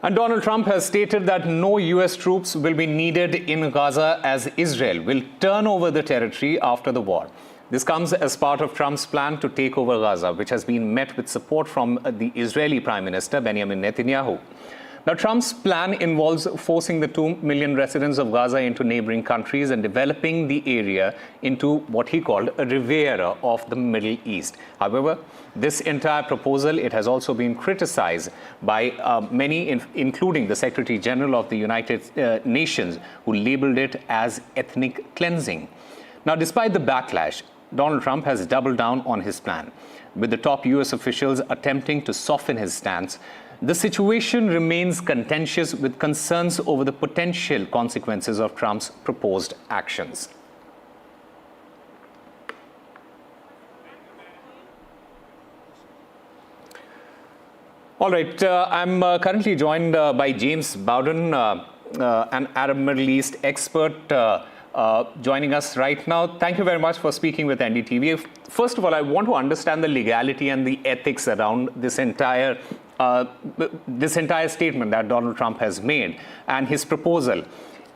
And Donald Trump has stated that no US troops will be needed in Gaza as Israel will turn over the territory after the war. This comes as part of Trump's plan to take over Gaza, which has been met with support from the Israeli Prime Minister Benjamin Netanyahu. Now, Trump's plan involves forcing the 2 million residents of Gaza into neighboring countries and developing the area into what he called a Riviera of the Middle East. However, this entire proposal, it has also been criticized by many, including the Secretary General of the United Nations, who labeled it as ethnic cleansing. Now, despite the backlash, Donald Trump has doubled down on his plan, with the top US officials attempting to soften his stance. The situation remains contentious, with concerns over the potential consequences of Trump's proposed actions. All right, I'm currently joined by James Bowden, an Arab Middle East expert, joining us right now. Thank you very much for speaking with NDTV. First of all, I want to understand the legality and the ethics around this entire statement that Donald Trump has made and his proposal.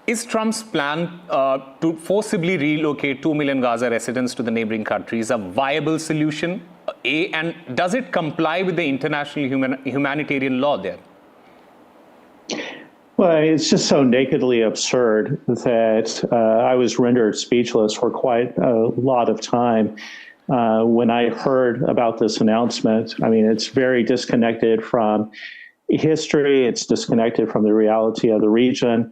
Is Trump's plan to forcibly relocate 2 million Gaza residents to the neighboring countries a viable solution? And does it comply with the international humanitarian law there? Well, it's just so nakedly absurd that I was rendered speechless for quite a lot of time when I heard about this announcement. I mean, it's very disconnected from history. It's disconnected from the reality of the region.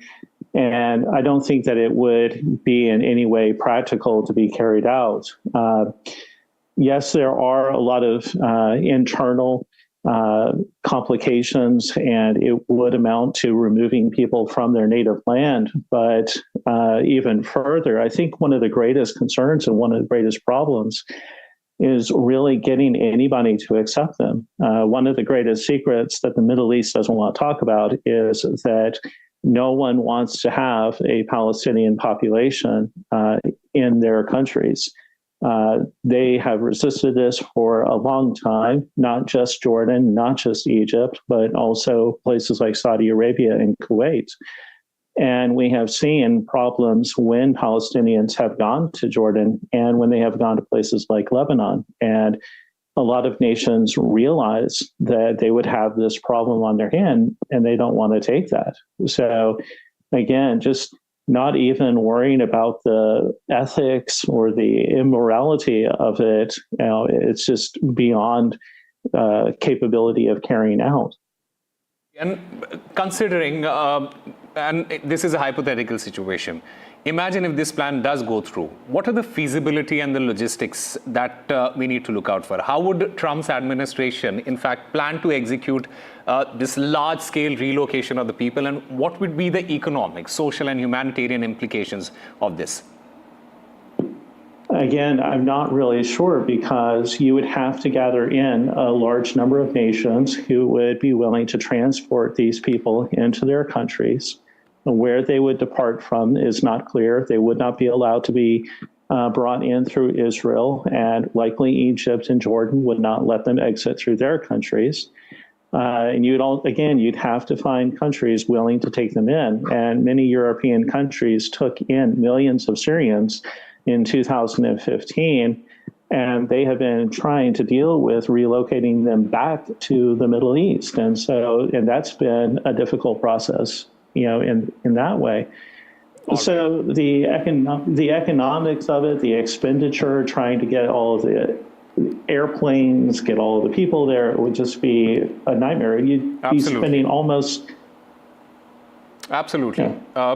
And I don't think that it would be in any way practical to be carried out. Yes, there are a lot of internal complications, and it would amount to removing people from their native land. But even further, I think one of the greatest concerns and one of the greatest problems is really getting anybody to accept them. One of the greatest secrets that the Middle East doesn't want to talk about is that no one wants to have a Palestinian population in their countries. They have resisted this for a long time, not just Jordan, not just Egypt, but also places like Saudi Arabia and Kuwait. And we have seen problems when Palestinians have gone to Jordan and when they have gone to places like Lebanon. And a lot of nations realize that they would have this problem on their hand, and they don't want to take that. So again, just not even worrying about the ethics or the immorality of it, it's just beyond capability of carrying out. And considering, and this is a hypothetical situation, imagine if this plan does go through. What are the feasibility and the logistics that we need to look out for? How would Trump's administration, in fact, plan to execute this large-scale relocation of the people, and what would be the economic, social, and humanitarian implications of this? Again, I'm not really sure, because you would have to gather in a large number of nations who would be willing to transport these people into their countries. Where they would depart from is not clear. They would not be allowed to be brought in through Israel, and likely Egypt and Jordan would not let them exit through their countries. And you'd have to find countries willing to take them in. And many European countries took in millions of Syrians in 2015, and they have been trying to deal with relocating them back to the Middle East. And that's been a difficult process, in that way. So the economics of it, the expenditure, trying to get all of the airplanes, get all of the people there, it would just be a nightmare. You'd be spending almost... Absolutely. Yeah.